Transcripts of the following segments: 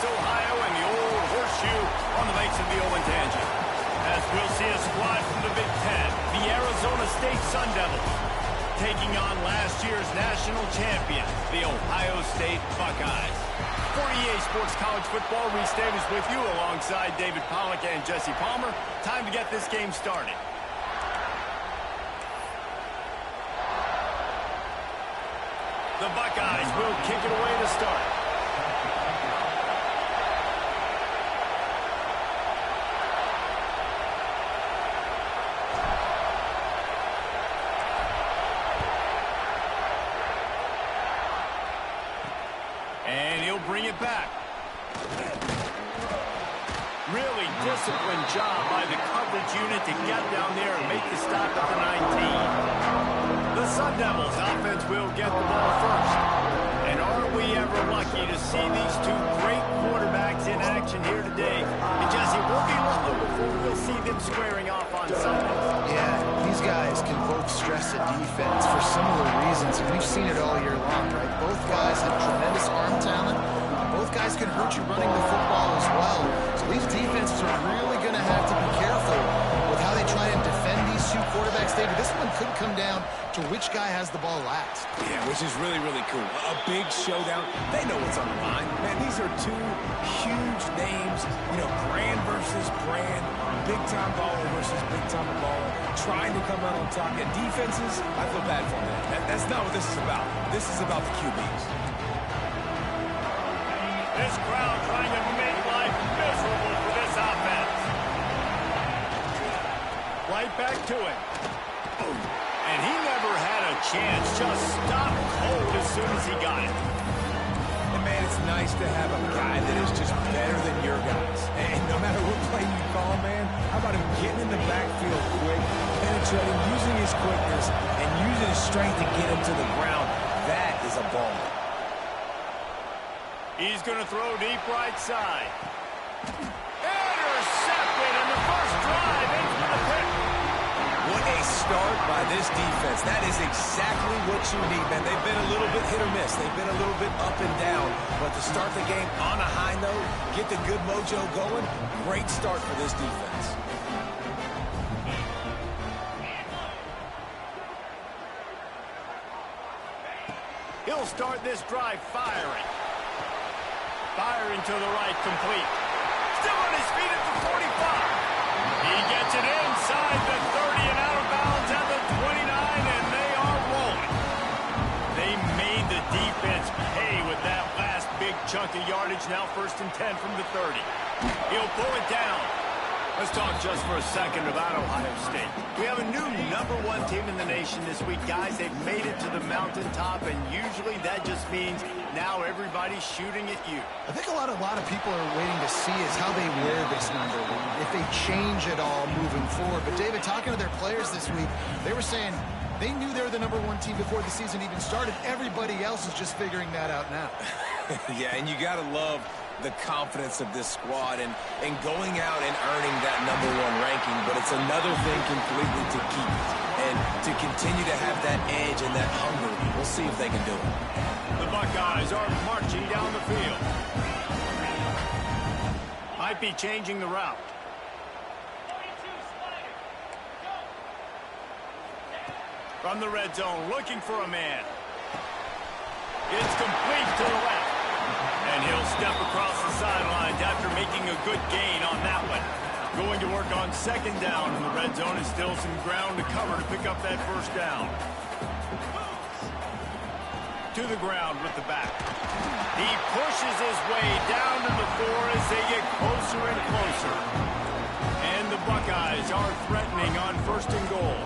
Ohio, and the old horseshoe on the banks of the Owen Tangent. As we'll see a squad from the Big Ten, the Arizona State Sun Devils, taking on last year's national champion, the Ohio State Buckeyes. For EA Sports College Football, Reese Davis with you alongside David Pollack and Jesse Palmer. Time to get this game started. The Buckeyes will kick it away to start. And he'll bring it back. Really disciplined job by the coverage unit to get down there and make the stop at the 19. The Sun Devils offense will get the ball first. And are we ever lucky to see these two great quarterbacks in action here today? And Jesse, we'll be long before we'll see them squaring off on Sundays. Yeah, these guys can both stress a defense for similar reasons, and we've seen it all year long, right? Both guys have tremendous arm talent. Both guys can hurt you running the football as well. So these defenses are really going to have to be careful with how they try and defend these two quarterbacks. David, this one could come down to which guy has the ball last. Yeah, which is really, really cool. A big showdown. They know what's on the line. Man, these are two huge names. You know, brand versus brand. Big-time baller versus big-time baller. Trying to come out on top. And defenses, I feel bad for them. That's not what this is about. This is about the QBs. This crowd trying to make life miserable for this offense. Right back to it. And he never had a chance. Just stopped cold as soon as he got it. And, man, it's nice to have a guy that is just better than your guys. And no matter what play you call, man, how about him getting in the backfield quick, penetrating, using his quickness, and using his strength to get him to the ground. That is a ball. He's going to throw deep right side. Intercepted in the first drive into the pick. What a start by this defense. That is exactly what you need, man. They've been a little bit hit or miss. They've been a little bit up and down. But to start the game on a high note, get the good mojo going, great start for this defense. He'll start this drive firing. Firing to the right, complete. Still on his feet at the 45. He gets it inside the 30 and out of bounds at the 29, and they are rolling. They made the defense pay with that last big chunk of yardage. Now 1st and 10 from the 30. He'll pull it down. Let's talk just for a second about Ohio State. We have a new #1 team in the nation this week, guys. They've made it to the mountaintop, and usually that just means now everybody's shooting at you. I think a lot of people are waiting to see is how they wear this number, if they change it all moving forward. But, David, talking to their players this week, they were saying they knew they were the #1 team before the season even started. Everybody else is just figuring that out now. Yeah, and you got to love the confidence of this squad and going out and earning that #1 ranking, but it's another thing completely to keep it and to continue to have that edge and that hunger. We'll see if they can do it. The Buckeyes are marching down the field. Might be changing the route. From the red zone, looking for a man. It's complete to the left. And he'll step across the sidelines after making a good gain on that one. Going to work on 2nd down in the red zone, and still some ground to cover to pick up that 1st down. To the ground with the back. He pushes his way down to the 4 as they get closer and closer. And the Buckeyes are threatening on 1st and goal.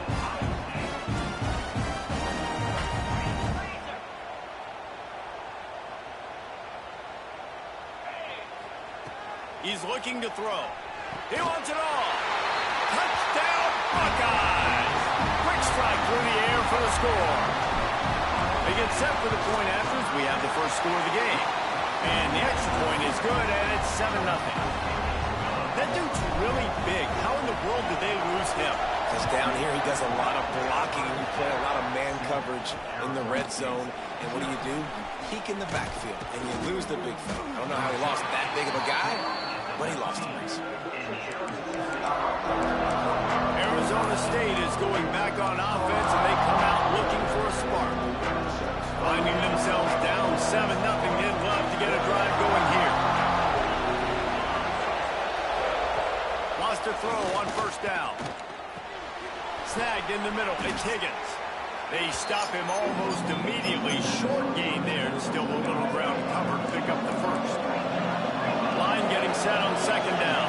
is looking to throw. He wants it all. Touchdown, Buckeyes! Quick strike through the air for the score. They get set for the point afters. We have the first score of the game. And the extra point is good, and it's 7-0. That dude's really big. How in the world did they lose him? Because down here he does a lot of blocking. You play a lot of man coverage in the red zone. And what do? You peek in the backfield, and you lose the big fella. I don't know how he lost that big of a guy, but he lost him. Arizona State is going back on offense, and they come out looking for a spark. Finding themselves down 7-0, they'd love to get a drive going here. Lost a throw on first down. Snagged in the middle. It's Higgins. They stop him almost immediately. Short gain there. Still a little ground cover to pick up the first. Line getting set on second down.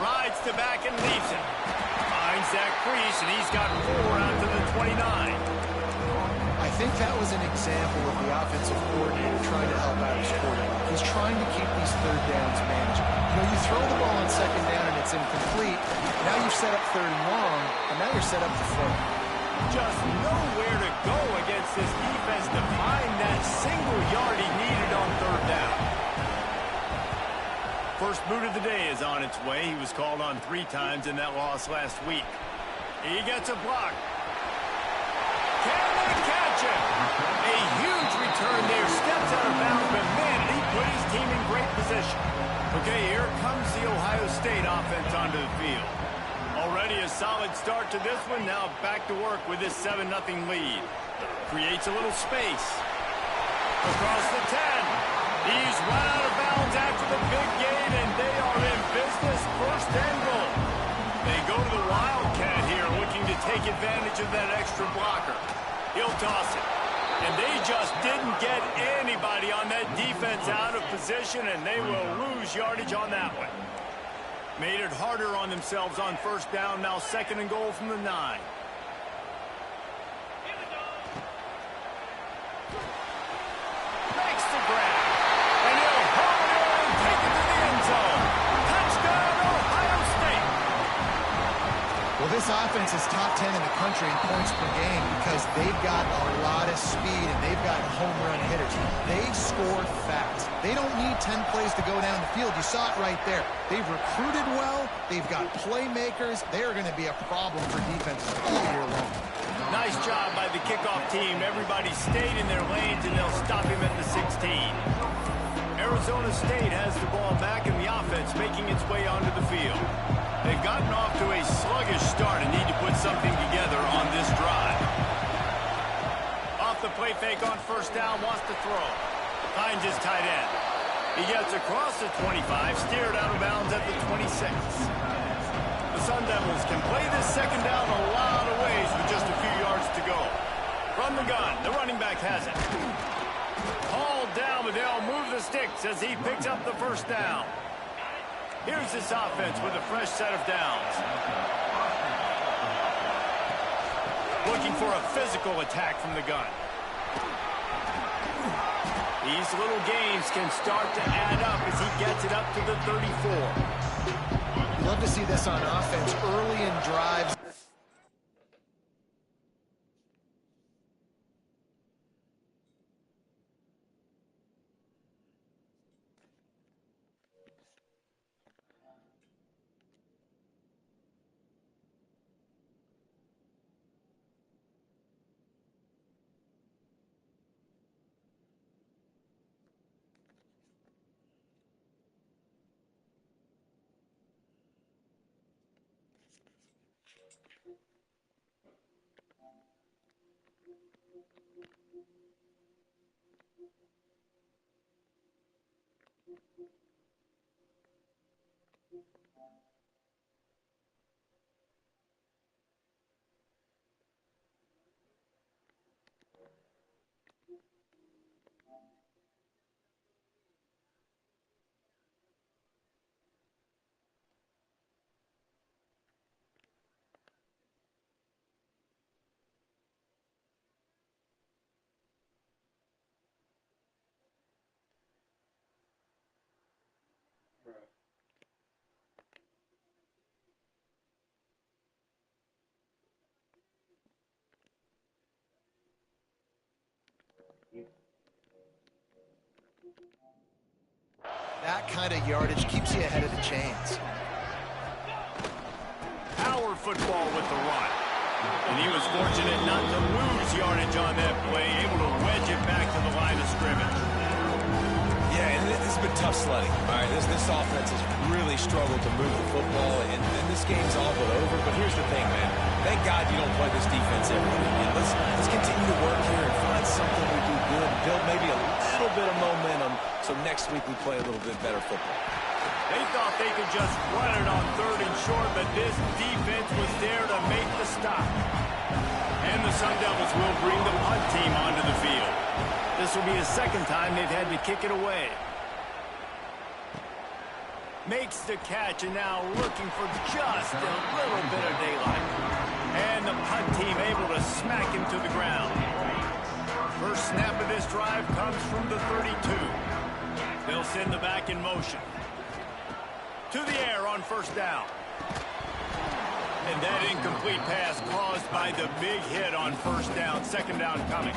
Rides to back and leaves it. Finds that crease, and he's got 4 out to the 29. I think that was an example of the offensive coordinator trying to help out his quarterback. He's trying to keep these third downs manageable. You know, you throw the ball on second down and it's incomplete. Now you've set up third and long, and now you're set up to throw. Just nowhere to go against this defense to find that single yard he needed on third down. First boot of the day is on its way. He was called on 3 times in that loss last week. He gets a block. Can they catch him? A huge return there. Steps out of bounds, but man, he put his team in great position. Okay, here comes the Ohio State offense onto the field. Already a solid start to this one. Now back to work with this 7-0 lead. Creates a little space. Across the 10. He's run out of bounds after the big gain, and they are in business. First and goal. They go to the Wildcat here, looking to take advantage of that extra blocker. He'll toss it. And they just didn't get anybody on that defense out of position, and they will lose yardage on that one. Made it harder on themselves on first down. Now second and goal from the 9. Makes the grab. And he'll hold it and take it to the end zone. Touchdown, Ohio State. Well, this offense is top 10 in the country in points per game because they've got a lot of speed and they've got home run hitters. They score fast. They don't need 10 plays to go down the field. You saw it right there. They've recruited well. They've got playmakers. They are going to be a problem for defenses all year long. Nice job by the kickoff team. Everybody stayed in their lanes, and they'll stop him at the 16. Arizona State has the ball back, and the offense making its way onto the field. They've gotten off to a sluggish start and need to put something together on this drive. Off the play fake on first down, wants to throw. Finds his tight end. He gets across the 25, steered out of bounds at the 26. The Sun Devils can play this second down a lot of ways with just a few yards to go. From the gun, the running back has it. Hauled down, but they'll move the sticks as he picks up the first down. Here's this offense with a fresh set of downs. Looking for a physical attack from the gun. These little gains can start to add up as he gets it up to the 34. Love to see this on offense early in drives. That kind of yardage keeps you ahead of the chains. Power football with the run. And he was fortunate not to lose yardage on that play, able to wedge it back to the line of scrimmage. Yeah, and this has been tough sledding. All right, this offense has really struggled to move the football, and this game's all but over. But here's the thing, man. Thank God you don't play this defense every week. And let's continue to work here and find something we do good, build maybe a little bit of momentum, so next week we play a little bit better football. They thought they could just run it on 3rd and short, but this defense was there to make the stop. And the Sun Devils will bring the punt team onto the field. This will be the second time they've had to kick it away. Makes the catch, and now looking for just a little bit of daylight. And the punt team able to smack him to the ground. First snap of this drive comes from the 32. They'll send the back in motion. To the air on 1st down. And that incomplete pass caused by the big hit on 1st down. 2nd down coming.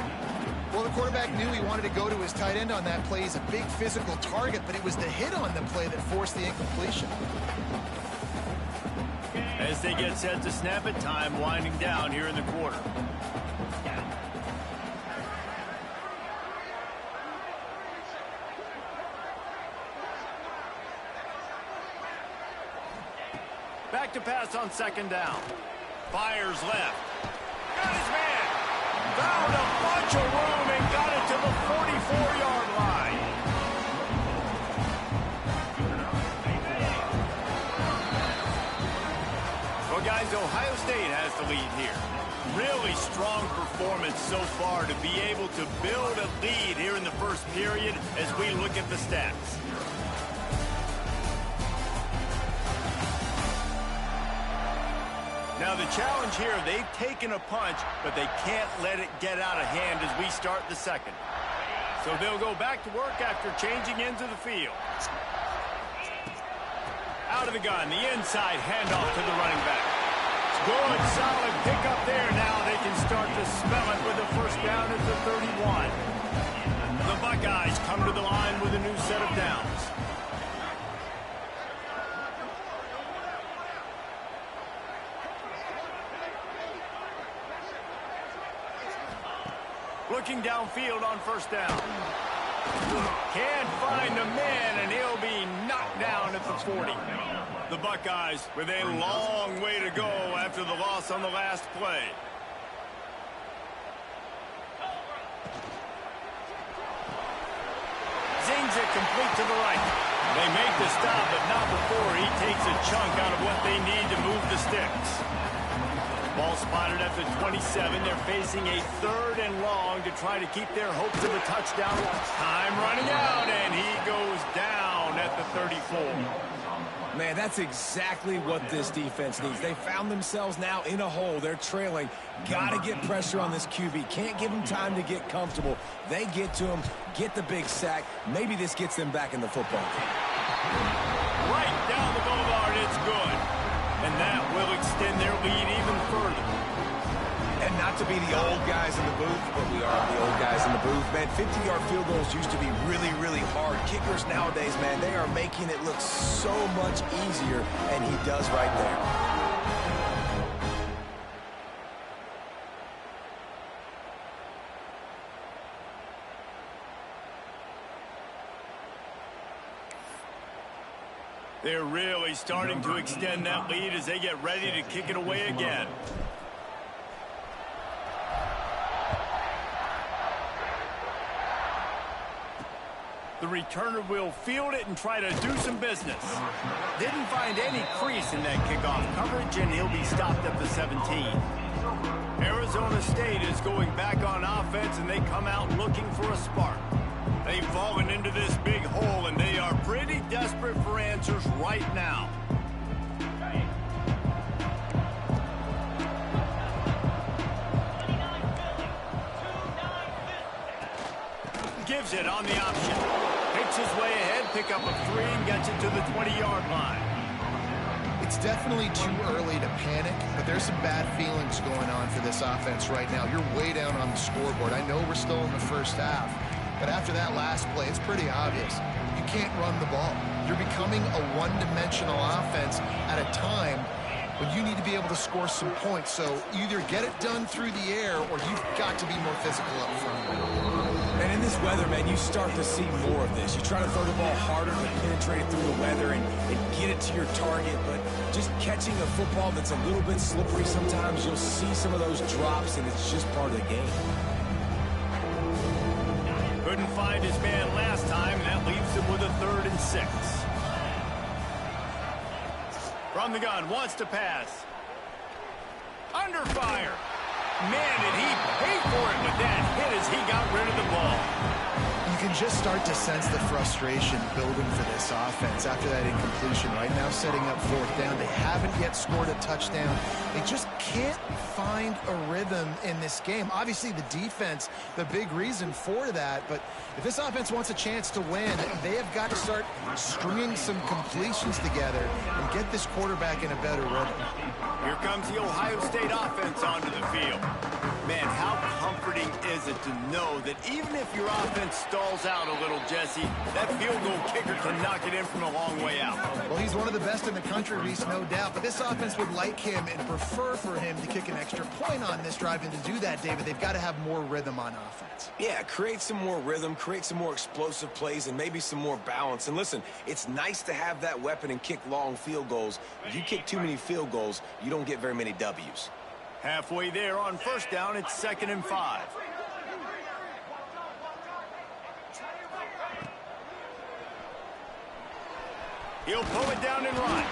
Well, the quarterback knew he wanted to go to his tight end on that play. He's a big physical target, but it was the hit on the play that forced the incompletion. As they get set to snap it, time winding down here in the quarter. Back to pass on 2nd down. Fires left. Got his man. Found a bunch of room and got it to the 44-yard line. Well, guys, Ohio State has the lead here. Really strong performance so far to be able to build a lead here in the first period as we look at the stats. Now the challenge here, they've taken a punch, but they can't let it get out of hand as we start the second. So they'll go back to work after changing into the field. Out of the gun, the inside handoff to the running back. Good, solid pickup there. Now they can start to smell it with the 1st down at the 31. The Buckeyes come to the line with a new set of downs. Looking downfield on 1st down. Can't find a man, and he'll be knocked down at the 40. The Buckeyes with a long way to go after the loss on the last play. Zings it complete to the right. They make the stop, but not before he takes a chunk out of what they need to move the sticks. Ball spotted at the 27. They're facing a 3rd and long to try to keep their hopes of a touchdown. Time running out, and he goes down at the 34. Man, that's exactly what this defense needs. They found themselves now in a hole. They're trailing. Got to get pressure on this QB. Can't give him time to get comfortable. They get to him, get the big sack. Maybe this gets them back in the football game. Right down the boulevard, it's good. And that will extend their lead even further. And not to be the old guys in the booth, but we are the old guys in the booth, man. 50-yard field goals used to be really, really hard. Kickers nowadays, man, they are making it look so much easier, and he does right there. They're really starting to extend that lead as they get ready to kick it away again. The returner will field it and try to do some business. Didn't find any crease in that kickoff coverage, and he'll be stopped at the 17. Arizona State is going back on offense, and they come out looking for a spark. They've fallen into this big hole, and they are pretty desperate for answers right now. Gives it on the option. Picks his way ahead, pick up a 3, and gets it to the 20-yard line. It's definitely too early to panic, but there's some bad feelings going on for this offense right now. You're way down on the scoreboard. I know we're still in the first half, But after that last play, it's pretty obvious. You can't run the ball. You're becoming a one-dimensional offense at a time when you need to be able to score some points. So either get it done through the air or you've got to be more physical up front. And in this weather, man, you start to see more of this. You try to throw the ball harder to penetrate it through the weather and get it to your target, but just catching a football that's a little bit slippery sometimes, you'll see some of those drops, and it's just part of the game. Couldn't find his man last time, and that leaves him with a 3rd and 6. From the gun, wants to pass. Under fire. Man, did he pay for it with that hit as he got rid of the ball. You can just start to sense the frustration building for this offense after that incompletion. Right now setting up 4th down. They haven't yet scored a touchdown. They just can't find a rhythm in this game. Obviously the defense, the big reason for that, but if this offense wants a chance to win, they have got to start stringing some completions together and get this quarterback in a better rhythm. Here comes the Ohio State offense onto the field. Man, how comforting is it to know that even if your offense stalls out a little, Jesse, that field goal kicker can knock it in from a long way out. Well, he's one of the best in the country, Reese, no doubt. But this offense would like him and prefer for him to kick an extra point on this drive. And to do that, David, they've got to have more rhythm on offense. Yeah, create some more rhythm, create some more explosive plays, and maybe some more balance. And listen, it's nice to have that weapon and kick long field goals. If you kick too many field goals, you don't get very many W's. Halfway there on 1st down, it's 2nd and 5. He'll pull it down and run.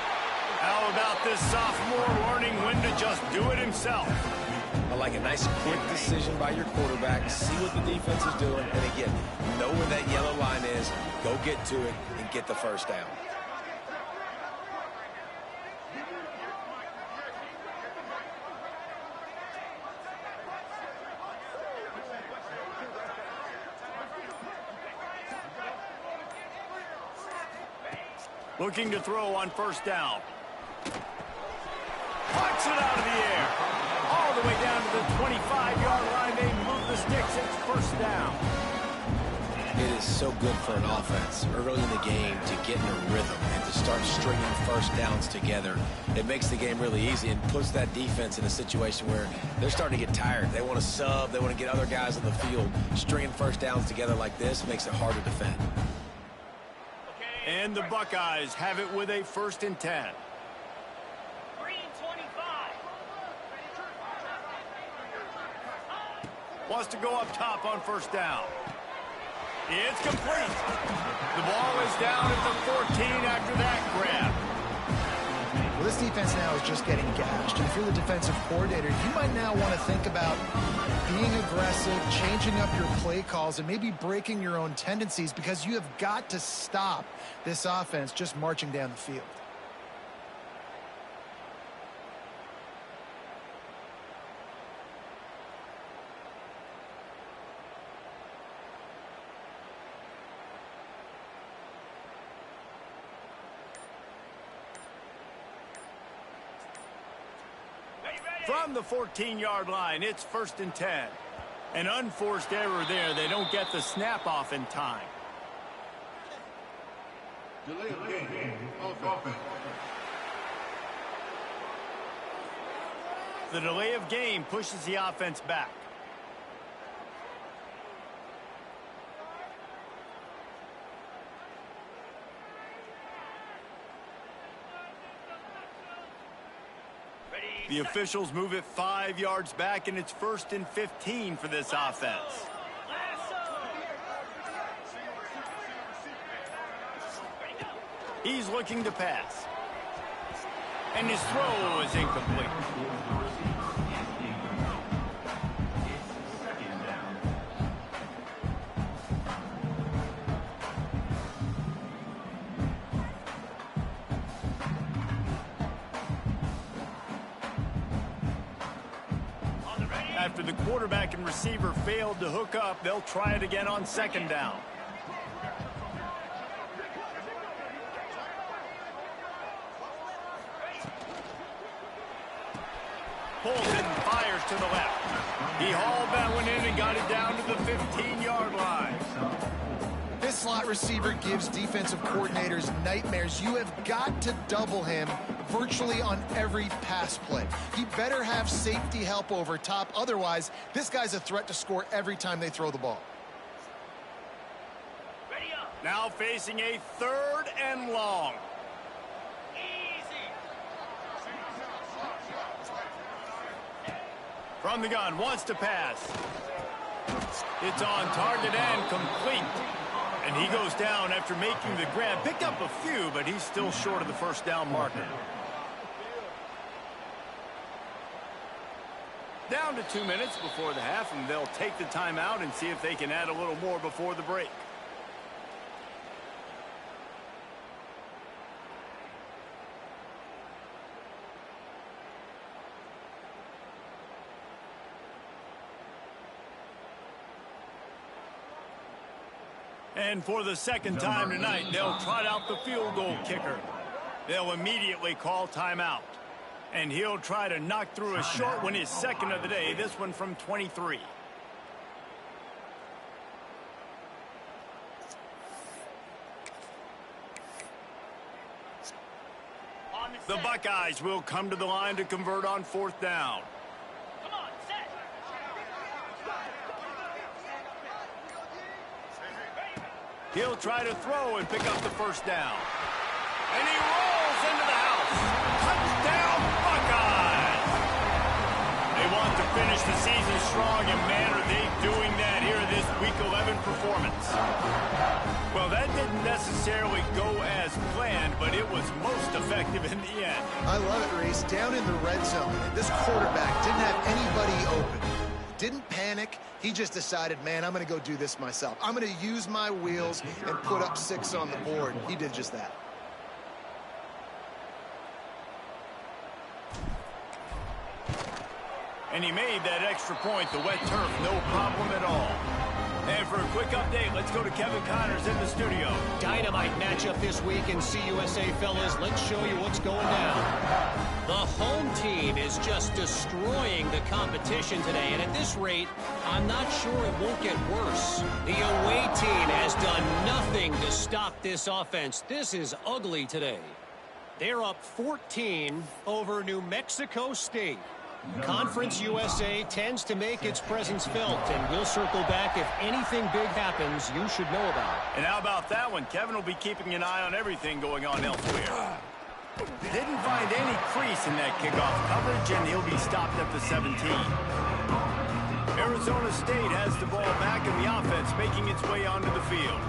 How about this sophomore learning when to just do it himself? I like a nice quick decision by your quarterback. See what the defense is doing, and again, know where that yellow line is, go get to it, and get the 1st down. Looking to throw on 1st down. Puts it out of the air. All the way down to the 25-yard line. They move the sticks. It's 1st down. It is so good for an offense early in the game to get in a rhythm and to start stringing 1st downs together. It makes the game really easy and puts that defense in a situation where they're starting to get tired. They want to sub. They want to get other guys on the field. Stringing 1st downs together like this makes it hard to defend. And the Buckeyes have it with a 1st and 10. Wants to go up top on 1st down. It's complete. The ball is down at the 14 after that grab. Well, this defense now is just getting gashed. And if you're the defensive coordinator, you might now want to think about being aggressive, changing up your play calls, and maybe breaking your own tendencies because you have got to stop this offense just marching down the field. From the 14-yard line, it's 1st and 10. An unforced error there. They don't get the snap off in time. Delay of game. Offense. The delay of game pushes the offense back. The officials move it 5 yards back, and it's 1st and 15 for this offense. He's looking to pass. And his throw is incomplete. After the quarterback and receiver failed to hook up, they'll try it again on 2nd down. Bolton fires to the left. He hauled that one in and got it down to the 15-yard line. slot receiver gives defensive coordinators nightmares. You have got to double him virtually on every pass play. He better have safety help over top. Otherwise, this guy's a threat to score every time they throw the ball. Now facing a 3rd and long. From the gun, wants to pass. It's on target and complete. And he goes down after making the grab. Picked up a few, but he's still short of the first down marker. Down to 2 minutes before the half, and they'll take the timeout and see if they can add a little more before the break. And for the second time tonight, they'll trot out the field goal kicker. They'll immediately call timeout. And he'll try to knock through a short one, his second of the day, this one from 23. The Buckeyes will come to the line to convert on 4th down. He'll try to throw and pick up the first down. And he rolls into the house. Touchdown, Buckeyes! They want to finish the season strong, and man, are they doing that here in this Week 11 performance. Well, that didn't necessarily go as planned, but it was most effective in the end. I love it, Reese. Down in the red zone, this quarterback didn't have anybody open. Didn't panic. He just decided, man, I'm going to go do this myself. I'm going to use my wheels and put up 6 on the board. He did just that. And he made that extra point, the wet turf, no problem at all. And for a quick update, let's go to Kevin Connors in the studio. Dynamite matchup this week in CUSA, fellas. Let's show you what's going down. The home team is just destroying the competition today, and at this rate, I'm not sure it won't get worse. The away team has done nothing to stop this offense. This is ugly today. They're up 14 over New Mexico State. Conference USA tends to make its presence felt, and we'll circle back if anything big happens you should know about. And how about that one? Kevin will be keeping an eye on everything going on elsewhere. Didn't find any crease in that kickoff coverage, and he'll be stopped at the 17. Arizona State has the ball back in the offense, making its way onto the field.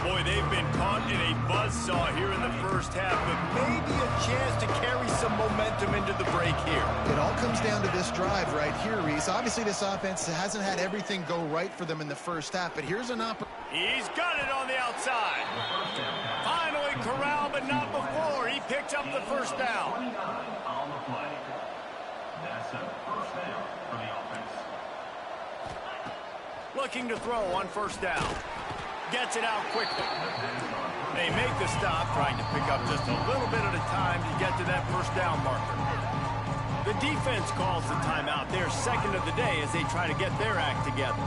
Boy, they've been caught in a buzzsaw here in the first half, but maybe a chance to carry some momentum into the break here. It all comes down to this drive right here, Reese. Obviously, this offense hasn't had everything go right for them in the first half, but here's an opportunity. He's got it on the outside. Finally corralled, but not before. He picked up the first down. On the play. That's a first down for the offense. Looking to throw on first down. Gets it out quickly. They make the stop, trying to pick up just a little bit at a time to get to that first down marker. The defense calls the timeout, their second of the day, as they try to get their act together.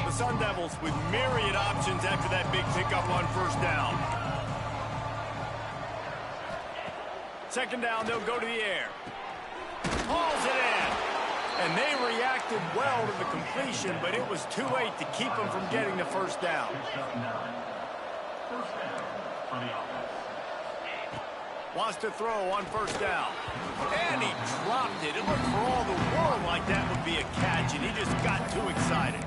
The Sun Devils with myriad options after that big pickup on first down. Second down, they'll go to the air. Hauls it in. And they reacted well to the completion, but it was too late to keep them from getting the first down. First down for the offense. Wants to throw on first down. And he dropped it. It looked for all the world like that would be a catch, and he just got too excited.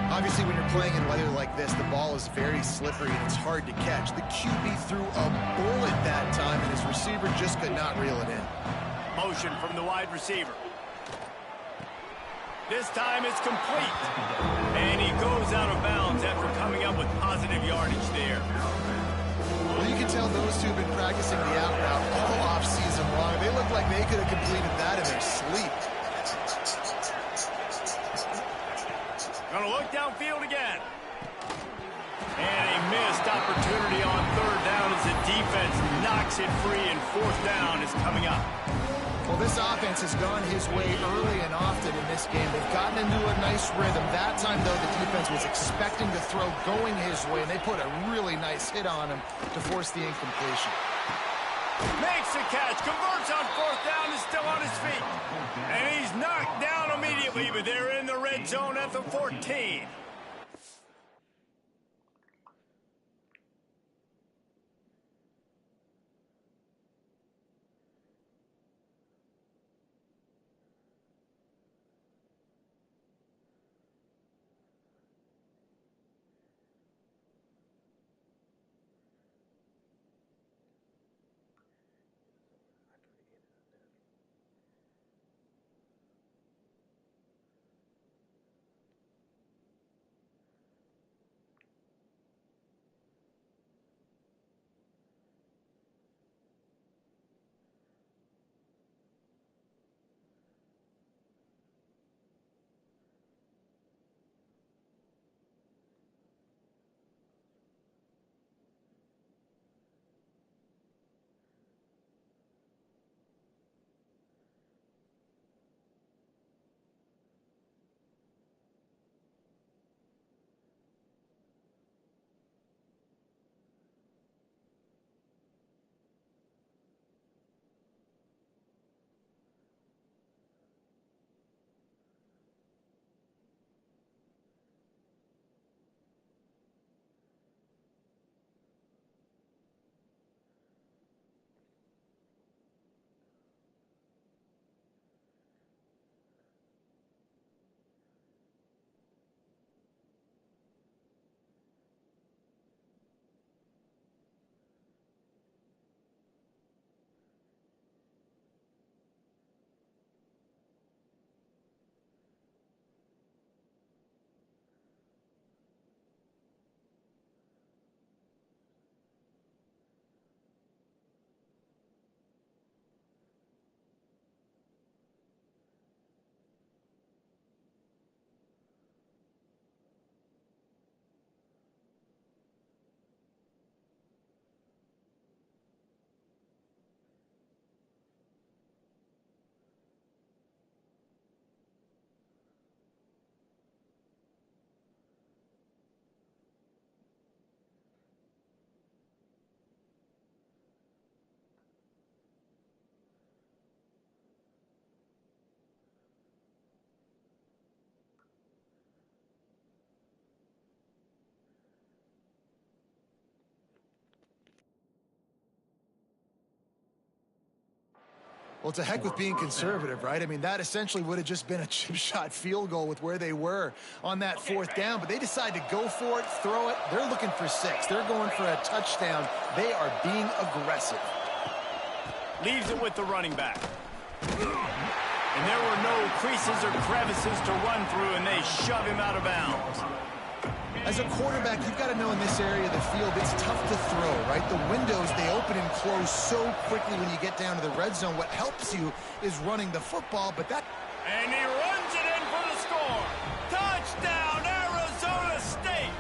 Obviously, when you're playing in weather like this, the ball is very slippery and it's hard to catch. The QB threw a bullet that time, and his receiver just could not reel it in. Motion from the wide receiver. This time it's complete. And he goes out of bounds after coming up with positive yardage there. Well, you can tell those two have been practicing the out route all off-season long. They look like they could have completed that in their sleep. Gonna look downfield again. And he missed opportunity on third down as the defense knocks it free, and fourth down is coming up. Well, this offense has gone his way early and often in this game. They've gotten into a nice rhythm. That time, though, the defense was expecting to throw going his way, and they put a really nice hit on him to force the incompletion. Makes the catch, converts on fourth down, is still on his feet. And he's knocked down immediately, but they're in the red zone at the 14. Well, to heck with being conservative, right? I mean, that essentially would have just been a chip shot field goal with where they were on that fourth down, but they decide to go for it, throw it. They're looking for 6. They're going for a touchdown. They are being aggressive. Leaves it with the running back. And there were no creases or crevices to run through, and they shove him out of bounds. As a quarterback, you've got to know in this area of the field, it's tough to throw, right? The windows, they open and close so quickly when you get down to the red zone. What helps you is running the football, but that... And he runs it in for the score. Touchdown, Arizona State!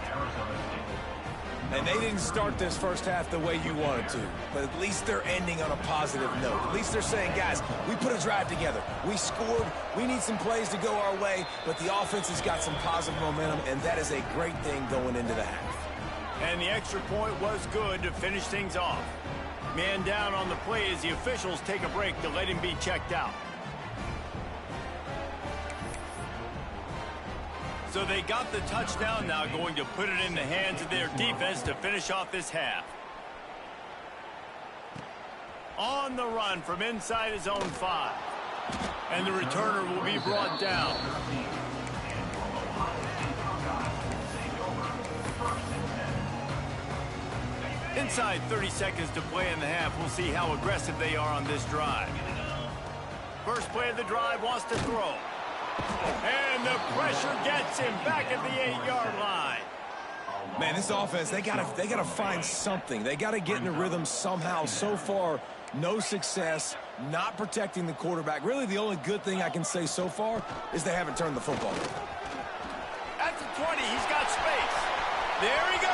And they didn't start this first half the way you wanted to, but at least they're ending on a positive note. At least they're saying, guys, we put a drive together. We scored. We need some plays to go our way, but the offense has got some positive momentum, and that is a great thing going into the half. And the extra point was good to finish things off. Man down on the play as the officials take a break to let him be checked out. So they got the touchdown, now going to put it in the hands of their defense to finish off this half. On the run from inside his own 5. And the returner will be brought down. Inside 30 seconds to play in the half. We'll see how aggressive they are on this drive. First play of the drive, wants to throw. And the pressure gets him back at the 8-yard line. Man, this offense, they gotta find something. They gotta get in a rhythm somehow. So far, no success, not protecting the quarterback. Really, the only good thing I can say so far is they haven't turned the football. At the 20, he's got space. There he goes.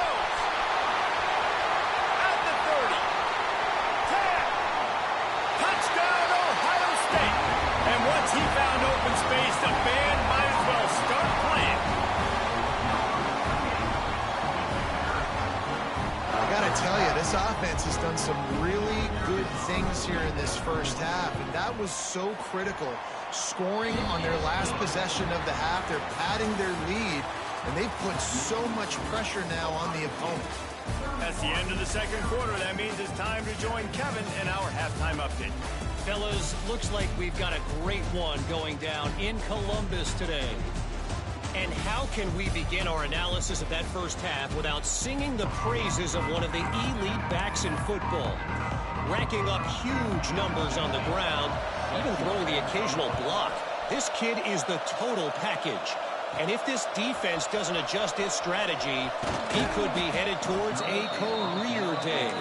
he found open space, the band might as well start playing. I got to tell you, this offense has done some really good things here in this first half, and that was so critical. Scoring on their last possession of the half, they're padding their lead, and they've put so much pressure now on the opponent. That's the end of the second quarter. That means it's time to join Kevin in our halftime update. Fellas, looks like we've got a great one going down in Columbus today. And how can we begin our analysis of that first half without singing the praises of one of the elite backs in football? Racking up huge numbers on the ground, even throwing the occasional block. This kid is the total package. And if this defense doesn't adjust its strategy, he could be headed towards a career day.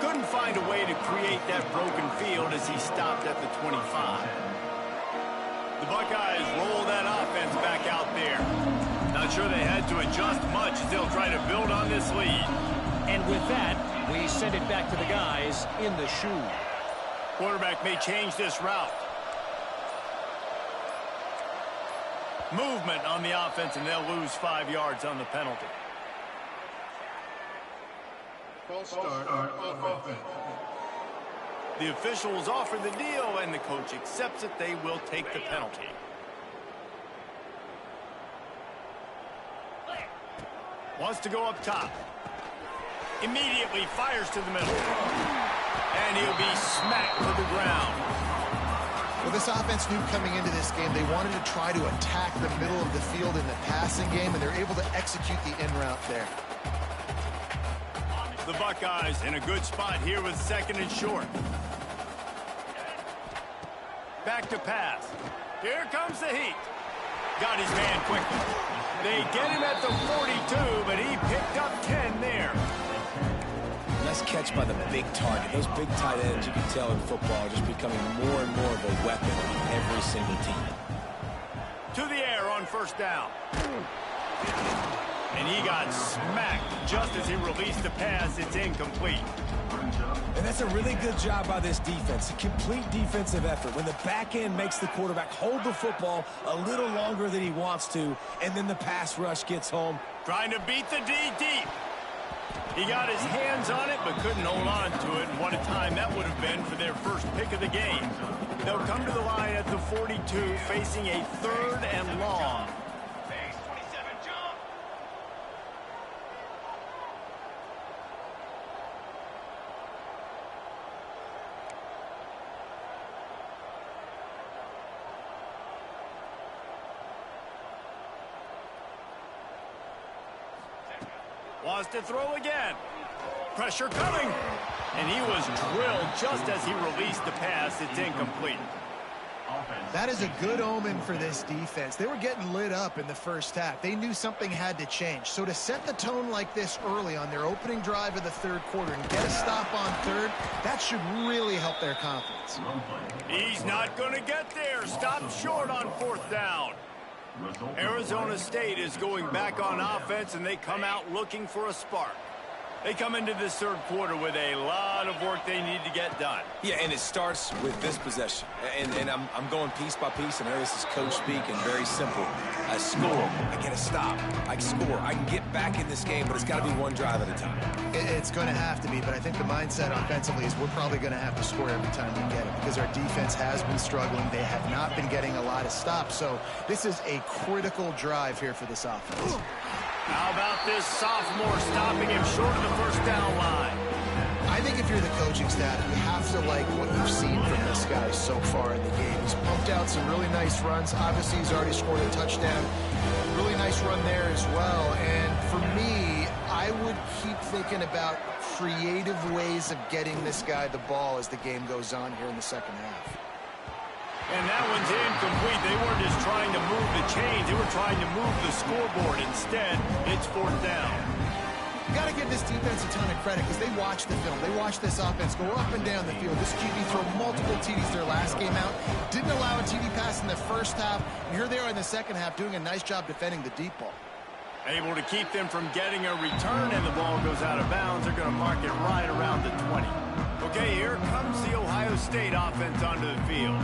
Couldn't find a way to create that broken field as he stopped at the 25. The Buckeyes roll that offense back out there. Not sure they had to adjust much as they'll try to build on this lead. And with that, we send it back to the guys in the shoe. Quarterback may change this route. Movement on the offense, and they'll lose 5 yards on the penalty. False start of offense. The officials offer the deal, and the coach accepts it. They will take the penalty. Wants to go up top. Immediately fires to the middle. And he'll be smacked to the ground. Well, this offense knew coming into this game they wanted to try to attack the middle of the field in the passing game, and they're able to execute the in route there. The Buckeyes in a good spot here with second and short. Back to pass. Here comes the heat. Got his man quickly. They get him at the 42, but he picked up 10 there. Nice catch by the big target. Those big tight ends, you can tell in football, are just becoming more and more of a weapon on every single team. To the air on first down. And he got smacked just as he released the pass. It's incomplete. And that's a really good job by this defense. A complete defensive effort. When the back end makes the quarterback hold the football a little longer than he wants to, and then the pass rush gets home. Trying to beat the D deep. He got his hands on it, but couldn't hold on to it. And what a time that would have been for their first pick of the game. They'll come to the line at the 42, facing a 3rd and long. Wants to throw again. Pressure coming. And he was drilled just as he released the pass. It's incomplete. That is a good omen for this defense. They were getting lit up in the first half. They knew something had to change. So to set the tone like this early on their opening drive of the third quarter and get a stop on third, that should really help their confidence. He's not going to get there. Stopped short on 4th down. Arizona State is going back on offense, and they come out looking for a spark. They come into this third quarter with a lot of work they need to get done. Yeah, and it starts with this possession. And I'm going piece by piece, and this is coach speaking. Very simple. I score. I get a stop. I score. I can get back in this game, but it's got to be one drive at a time. It's going to have to be, but I think the mindset offensively is we're probably going to have to score every time we get it because our defense has been struggling. They have not been getting a lot of stops, so this is a critical drive here for this offense. How about this sophomore stopping him short of the first down line? I think if you're the coaching staff, you have to like what you've seen from this guy so far in the game. He's pumped out some really nice runs. Obviously, he's already scored a touchdown. Really nice run there as well. And for me, I would keep thinking about creative ways of getting this guy the ball as the game goes on here in the second half. And that one's incomplete. They weren't just trying to move the chains. They were trying to move the scoreboard. Instead, it's 4th down. You got to give this defense a ton of credit because they watch the film. They watch this offense go up and down the field. This QB threw multiple TDs their last game out. Didn't allow a TD pass in the first half. And here they are in the second half doing a nice job defending the deep ball. Able to keep them from getting a return, and the ball goes out of bounds. They're going to mark it right around the 20. Okay, here comes the Ohio State offense onto the field.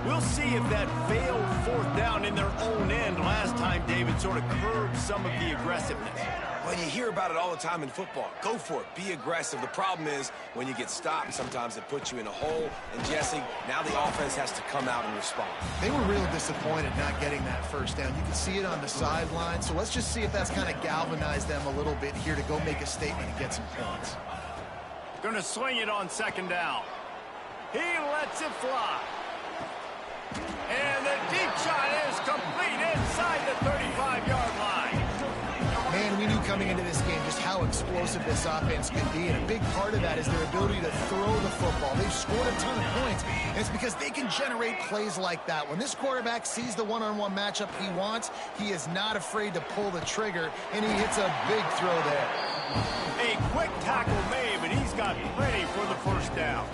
We'll We'll see if that failed fourth down in their own end last time, David, sort of curbed some of the aggressiveness. Well, you hear about it all the time in football. Go for it. Be aggressive. The problem is when you get stopped, sometimes it puts you in a hole. And, Jesse, now the offense has to come out and respond. They were real disappointed not getting that first down. You can see it on the sideline. So let's just see if that's kind of galvanized them a little bit here to go make a statement and get some points. Going to swing it on second down. He lets it fly. And the deep shot is complete inside the 35-yard line. Man, we knew coming into this game just how explosive this offense could be, and a big part of that is their ability to throw the football. They've scored a ton of points, and it's because they can generate plays like that. When this quarterback sees the one-on-one matchup he wants, he is not afraid to pull the trigger, and he hits a big throw there. A quick tackle made, but he's got plenty for the first down.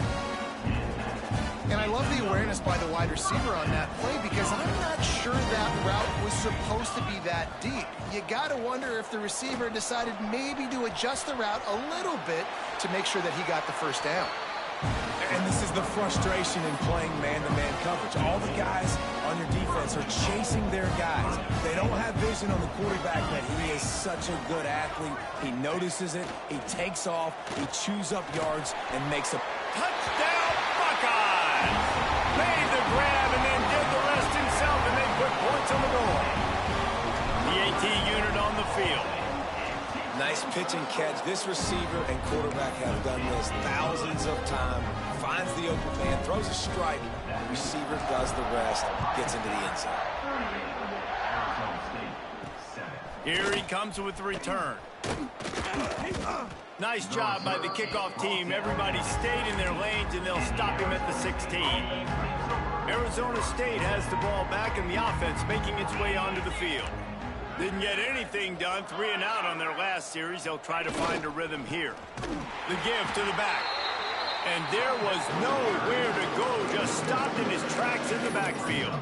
And I love the awareness by the wide receiver on that play because I'm not sure that route was supposed to be that deep. You got to wonder if the receiver decided maybe to adjust the route a little bit to make sure that he got the first down. And this is the frustration in playing man-to-man coverage. All the guys on your defense are chasing their guys. They don't have vision on the quarterback that he is such a good athlete. He notices it, he takes off, he chews up yards, and makes a touchdown Buckeyes! Made the grab and then did the rest himself, and they put points on the board. The AT unit on the field. Nice pitch and catch. This receiver and quarterback have done this thousands of times. Finds the open man, throws a strike. The receiver does the rest, gets into the end zone. Here he comes with the return. Nice job by the kickoff team. Everybody stayed in their lanes, and they'll stop him at the 16. Arizona State has the ball back, and the offense making its way onto the field. Didn't get anything done, 3 and out on their last series. They'll try to find a rhythm here. The give to the back. And there was nowhere to go, just stopped in his tracks in the backfield.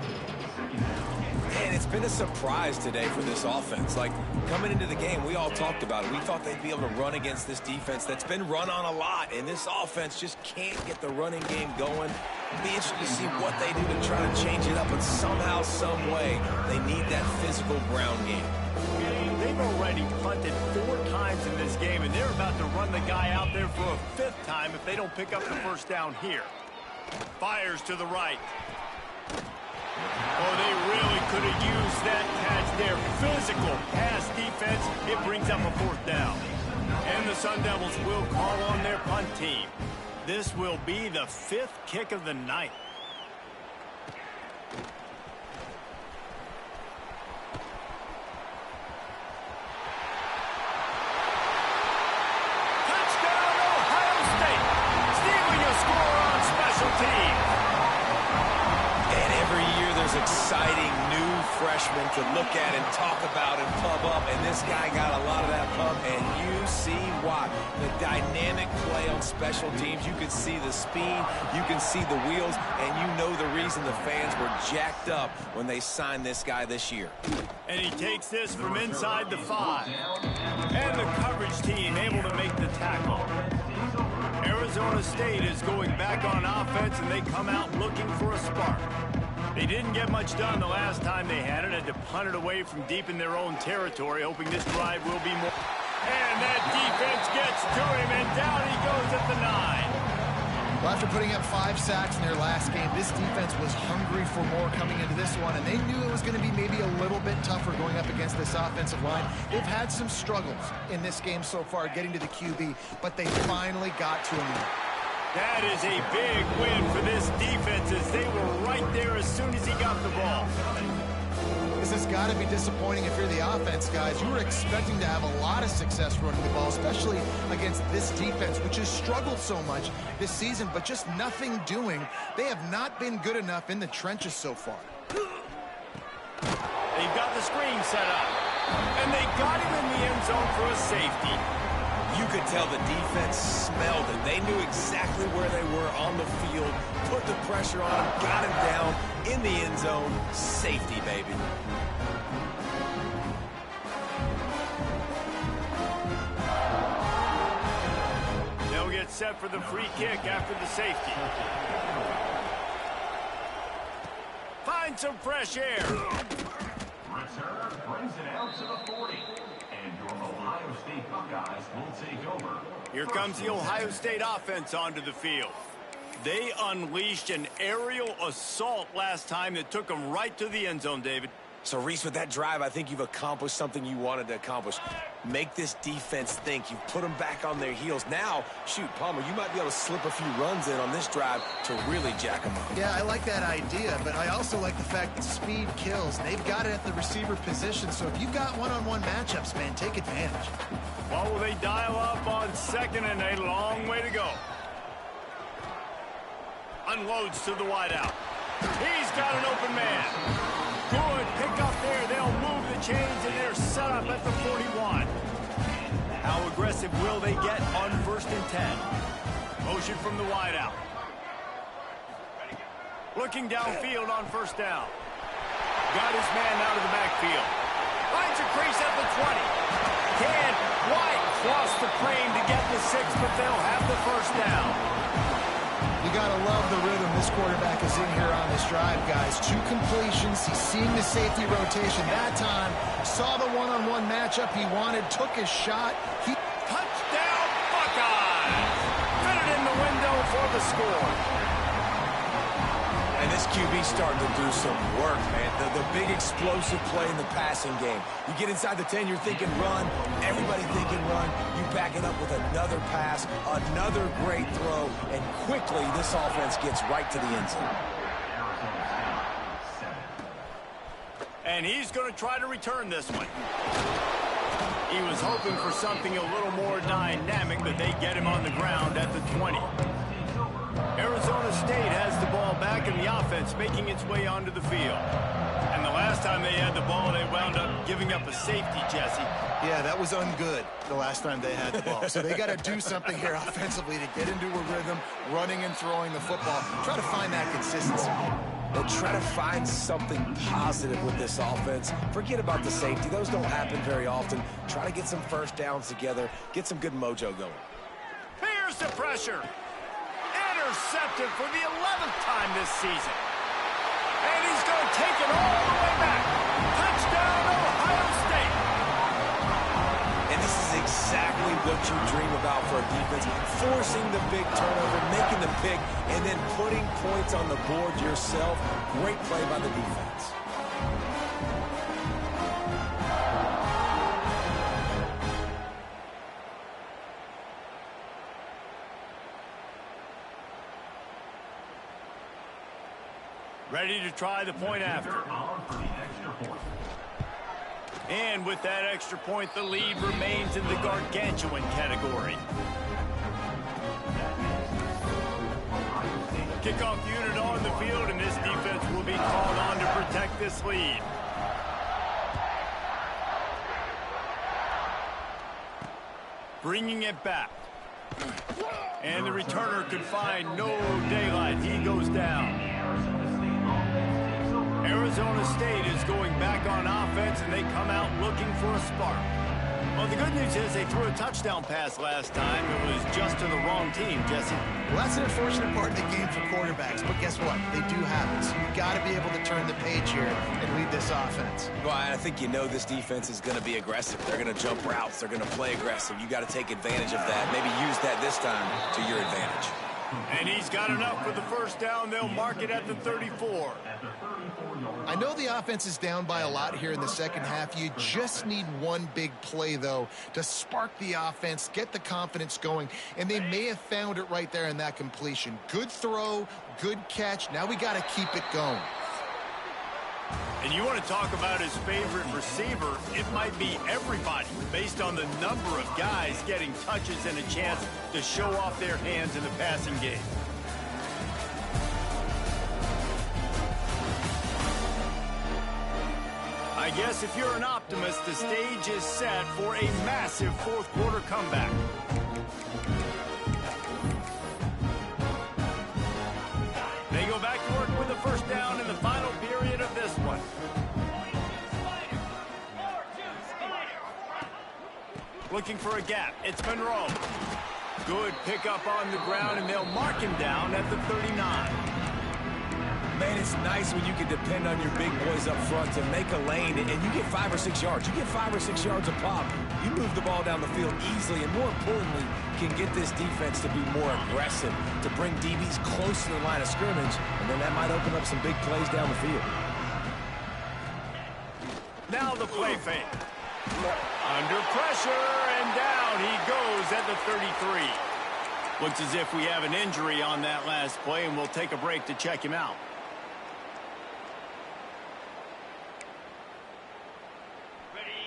And it's been a surprise today for this offense. Like, coming into the game, we all talked about it. We thought they'd be able to run against this defense that's been run on a lot, and this offense just can't get the running game going. It'll be interesting to see what they do to try to change it up, but somehow, some way, they need that physical ground game. They've already punted 4 times in this game, and they're about to run the guy out there for a 5th time if they don't pick up the first down here. Fires to the right. Oh, they really could have used that catch there. Physical pass defense. It brings up a 4th down. And the Sun Devils will call on their punt team. This will be the 5th kick of the night. Touchdown, Ohio State. Stealing a score on special teams. And every year there's exciting new freshmen to look at and talk about and pub up, and this guy got a lot of that pub, and you see why. The dynamic play on special teams, you can see the speed, you can see the wheels, and you know the reason the fans were jacked up when they signed this guy this year. And he takes this from inside the 5. And the coverage team able to make the tackle. Arizona State is going back on offense, and they come out looking for a spark. They didn't get much done the last time they had it. Had to punt it away from deep in their own territory, hoping this drive will be more. And that defense gets to him, and down he goes at the 9. Well, after putting up 5 sacks in their last game, this defense was hungry for more coming into this one, and they knew it was going to be maybe a little bit tougher going up against this offensive line. They've had some struggles in this game so far getting to the QB, but they finally got to him. That is a big win for this defense, as they were right there as soon as he got the ball. This has got to be disappointing if you're the offense, guys. You were expecting to have a lot of success running the ball, especially against this defense, which has struggled so much this season, but just nothing doing. They have not been good enough in the trenches so far. They've got the screen set up, and they got him in the end zone for a safety. You could tell the defense smelled it. They knew exactly where they were on the field, put the pressure on him, got him down in the end zone. Safety, baby. They'll get set for the free kick after the safety. find some fresh air. Return brings it out to the 40. And your Ohio State Buckeyes will take over. Here comes the Ohio State offense onto the field. They unleashed an aerial assault last time that took them right to the end zone, David. So, Reese, with that drive, I think you've accomplished something you wanted to accomplish. Make this defense think. You've put them back on their heels. Now, shoot, Palmer, you might be able to slip a few runs in on this drive to really jack them up. Yeah, I like that idea, but I also like the fact that speed kills. They've got it at the receiver position, so if you've got one-on-one matchups, man, take advantage. What will they dial up on second and a long way to go? Unloads to the wideout. He's got an open man. Good pick up there. They'll move the chains, and they're set up at the 41. How aggressive will they get on 1st and 10? Motion from the wideout. Looking downfield on 1st down. Got his man out of the backfield. Finds a crease at the 20. Can't quite cross the frame to get the 6, but they'll have the 1st down. You got to love the rhythm this quarterback is in here on this drive, guys. 2 completions. He's seeing the safety rotation that time. Saw the one-on-one matchup he wanted. Took his shot. Touchdown, Buckeyes! Fit it in the window for the score. And this QB's starting to do some work, man. The big explosive play in the passing game. You get inside the 10, you're thinking run. Everybody thinking run. You back it up with another pass, another great throw, and quickly this offense gets right to the end zone. And he's going to try to return this one. He was hoping for something a little more dynamic, but they get him on the ground at the 20. Arizona State has the ball back in the offense, making its way onto the field. And the last time they had the ball, they wound up giving up a safety, Jesse. Yeah, that was ungood the last time they had the ball. So they got to do something here offensively to get into a rhythm, running and throwing the football. Try to find that consistency. They'll try to find something positive with this offense. Forget about the safety. Those don't happen very often. Try to get some 1st downs together, get some good mojo going. Here's the pressure. Intercepted for the 11th time this season. And he's going to take it all the way back. Touchdown, Ohio State. And this is exactly what you dream about for a defense. Forcing the big turnover, making the pick, and then putting points on the board yourself. Great play by the defense. Ready to try the point after. And with that extra point, the lead remains in the gargantuan category. Kickoff unit on the field, and this defense will be called on to protect this lead. Bringing it back. And the returner could find no daylight. He goes down. Arizona State is going back on offense, and they come out looking for a spark. Well, the good news is they threw a touchdown pass last time. It was just to the wrong team, Jesse. Well, that's an unfortunate part of the game for quarterbacks, but guess what? They do have it. So you've got to be able to turn the page here and lead this offense. Well, I think you know this defense is going to be aggressive. They're going to jump routes. They're going to play aggressive. You got to take advantage of that. Maybe use that this time to your advantage. And he's got enough for the 1st down. They'll mark it at the 34. I know the offense is down by a lot here in the second half. You just need one big play, though, to spark the offense, get the confidence going, and they may have found it right there in that completion. Good throw, good catch. Now we got to keep it going. And you want to talk about his favorite receiver, it might be everybody based on the number of guys getting touches and a chance to show off their hands in the passing game. I guess if you're an optimist, the stage is set for a massive 4th quarter comeback. They go back to work with the 1st down in the final period of this one. Looking for a gap. It's Monroe. Good pickup on the ground, and they'll mark him down at the 39. Man, it's nice when you can depend on your big boys up front to make a lane, and you get 5 or 6 yards. You get 5 or 6 yards a pop. You move the ball down the field easily, and more importantly, can get this defense to be more aggressive, to bring DBs close to the line of scrimmage, and then that might open up some big plays down the field. Now the play fake. Under pressure, and down he goes at the 33. Looks as if we have an injury on that last play, and we'll take a break to check him out.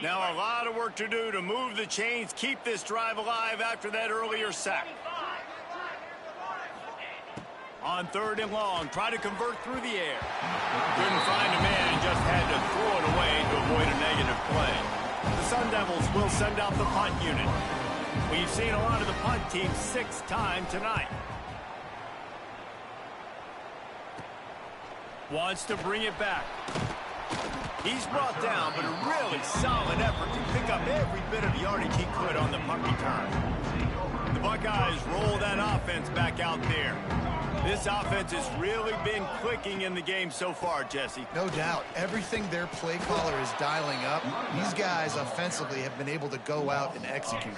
Now a lot of work to do to move the chains, keep this drive alive after that earlier sack. On 3rd and long, try to convert through the air. Couldn't find a man and just had to throw it away to avoid a negative play. The Sun Devils will send out the punt unit. We've seen a lot of the punt team 6 times tonight. Wants to bring it back. He's brought down, but a really solid effort to pick up every bit of yardage he could on the punt return. The Buckeyes roll that offense back out there. This offense has really been clicking in the game so far, Jesse. No doubt. Everything their play caller is dialing up, these guys offensively have been able to go out and execute.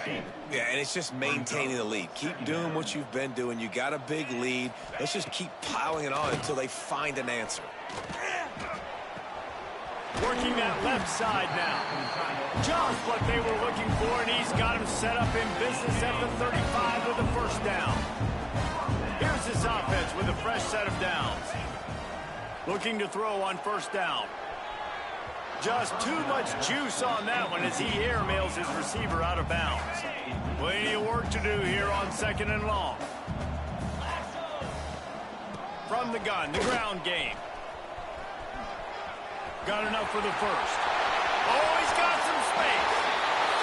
Yeah, and it's just maintaining the lead. Keep doing what you've been doing. You got a big lead. Let's just keep piling it on until they find an answer. Working that left side now. Just what they were looking for, and he's got him set up in business at the 35 with the first down. Here's this offense with a fresh set of downs. Looking to throw on first down. Just too much juice on that one as he airmails his receiver out of bounds. Plenty of work to do here on 2nd and long. From the gun, the ground game. Got enough for the first. Oh, he's got some space.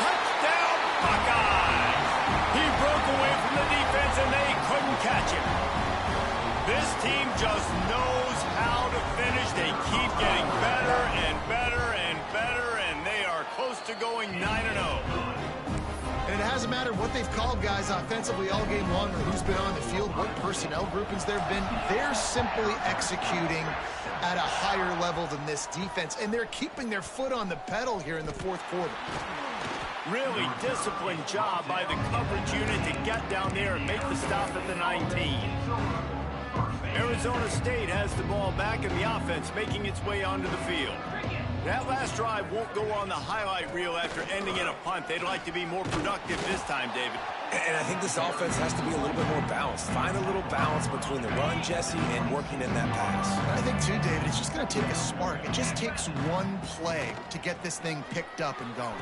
Touchdown, Buckeyes! He broke away from the defense, and they couldn't catch him. This team just knows how to finish. They keep getting better and better and better, and they are close to going 9-0. And it hasn't mattered what they've called guys offensively all game long or who's been on the field, what personnel groupings there have been. They're simply executing at a higher level than this defense, and they're keeping their foot on the pedal here in the 4th quarter. Really disciplined job by the coverage unit to get down there and make the stop at the 19. Arizona State has the ball back in the offense, making its way onto the field. That last drive won't go on the highlight reel after ending in a punt. They'd like to be more productive this time, David. And I think this offense has to be a little bit more balanced. Find a little balance between the run, Jesse, and working in that pass. I think, too, David, it's just going to take a spark. It just takes one play to get this thing picked up and going.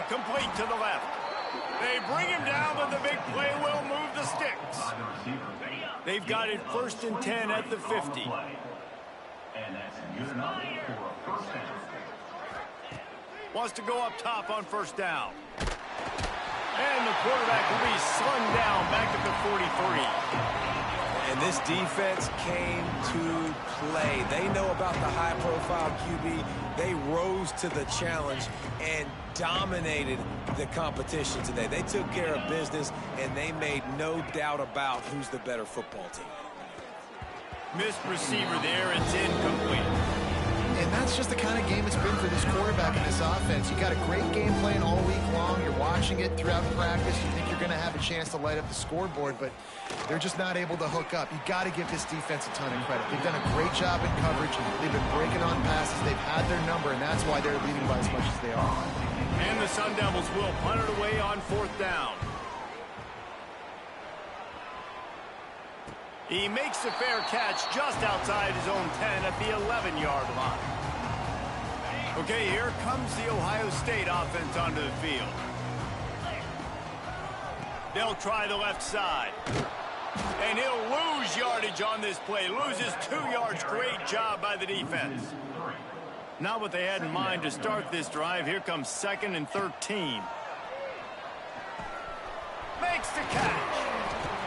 Complete to the left. They bring him down, but the big play will move the sticks. They've got it 1st and 10 at the 50. And that's good enough for a first down. Wants to go up top on first down. And the quarterback will be slung down back at the 43. And this defense came to play. They know about the high-profile QB. They rose to the challenge and dominated the competition today. They took care of business, and they made no doubt about who's the better football team. Missed receiver there. It's incomplete. And that's just the kind of game it's been for this quarterback and this offense. You got a great game plan all week long. You're watching it throughout practice. You think you're going to have a chance to light up the scoreboard, but they're just not able to hook up. You got to give this defense a ton of credit. They've done a great job in coverage. They've been breaking on passes. They've had their number, and that's why they're leading by as much as they are. And the Sun Devils will punt it away on 4th down. He makes a fair catch just outside his own 10 at the 11-yard line. Okay, here comes the Ohio State offense onto the field. They'll try the left side. And he'll lose yardage on this play. Loses 2 yards. Great job by the defense. Not what they had in mind to start this drive. Here comes 2nd and 13. Makes the catch.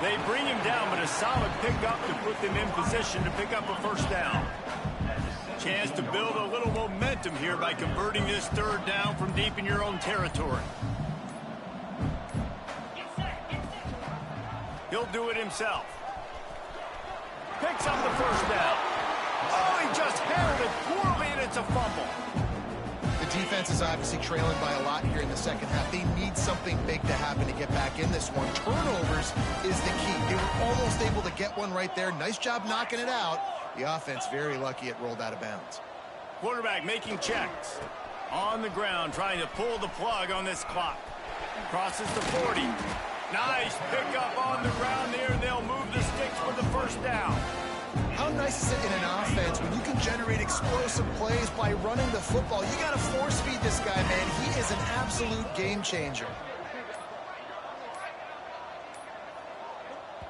They bring him down, but a solid pickup to put them in position to pick up a first down. Chance to build a little momentum here by converting this 3rd down from deep in your own territory. He'll do it himself. Picks up the first down. just handled it poorly, and it's a fumble. The defense is obviously trailing by a lot here in the second half. They need something big to happen to get back in this one. Turnovers is the key. They were almost able to get one right there. Nice job knocking it out. The offense very lucky it rolled out of bounds. Quarterback making checks. On the ground, trying to pull the plug on this clock. Crosses the 40. Nice pickup on the ground there. They'll move the sticks for the first down. How nice is it in an offense when you can generate explosive plays by running the football? You got to force feed this guy, man. He is an absolute game changer.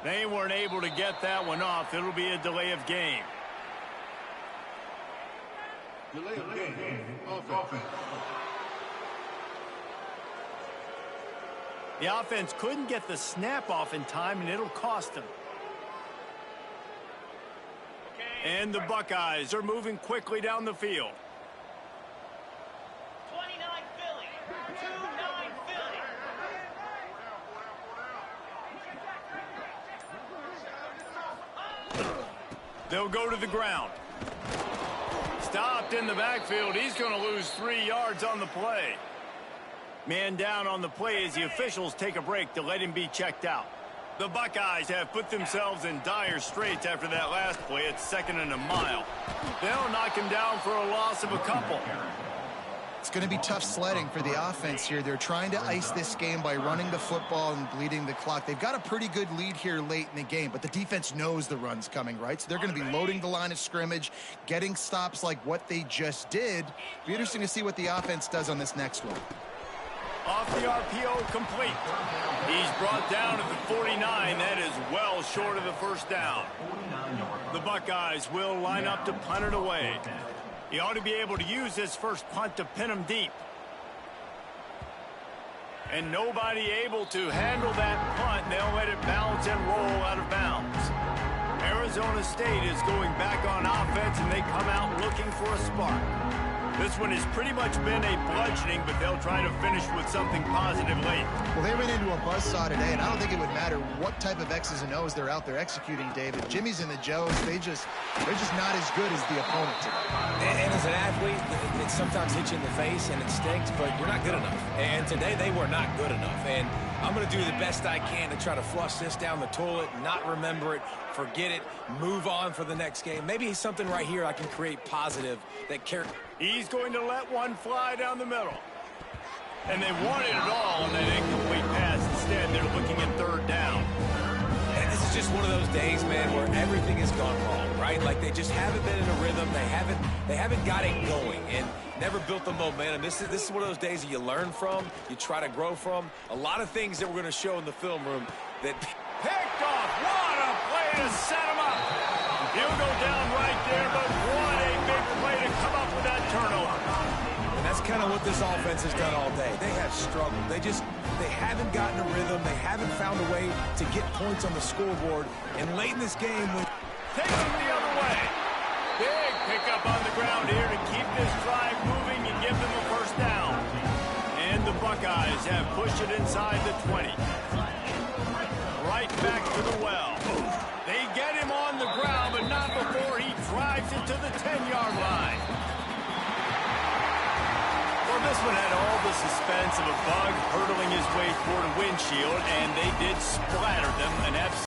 They weren't able to get that one off. It'll be a delay of game. Delay of game. Offense. The offense couldn't get the snap off in time, and it'll cost them. And the Buckeyes are moving quickly down the field. 29 Philly. 29 Philly. They'll go to the ground. Stopped in the backfield. He's going to lose 3 yards on the play. Man down on the play as the officials take a break to let him be checked out. The Buckeyes have put themselves in dire straits after that last play. It's 2nd and a mile. They'll knock him down for a loss of a couple. It's going to be tough sledding for the offense here. They're trying to ice this game by running the football and bleeding the clock. They've got a pretty good lead here late in the game, but the defense knows the run's coming, right? So they're going to be loading the line of scrimmage, getting stops like what they just did. Be interesting to see what the offense does on this next one. Off the RPO, complete. He's brought down at the 49. That is well short of the first down. The Buckeyes will line up to punt it away. He ought to be able to use this first punt to pin him deep. And nobody able to handle that punt. They'll let it bounce and roll out of bounds. Arizona State is going back on offense, and they come out looking for a spark. This one has pretty much been a bludgeoning, but they'll try to finish with something positive late. Well, they ran into a buzzsaw today, and I don't think it would matter what type of X's and O's they're out there executing, David. Jimmy's and the Joes, they're just not as good as the opponent today. And as an athlete, it sometimes hits you in the face and it stinks, but you're not good enough. And today they were not good enough. And I'm going to do the best I can to try to flush this down the toilet, not remember it, forget it, move on for the next game. Maybe something right here I can create positive that carries. He's going to let one fly down the middle. And they wanted it all on that incomplete pass. Instead, they're looking at 3rd down. And this is just one of those days, man, where everything has gone wrong, right? Like they just haven't been in a rhythm. They haven't got it going and never built the momentum. This is one of those days that you learn from, you try to grow from. A lot of things that we're going to show in the film room that Picked off. What a play to set him up. He'll go down right there, but what a big play to come up with that turnover. And that's kind of what this offense has done all day. They have struggled. They haven't gotten a rhythm. They haven't found a way to get points on the scoreboard. And late in this game, Takes him the other way. Big pickup on the ground here to keep this drive moving and give them a first down. And the Buckeyes have pushed it inside the 20. Right back to the well. They get him on the ground, but not before he drives it to the 10-yard line. Well, this one had all the suspense of a bug hurtling his way toward a windshield, and they did splatter them and have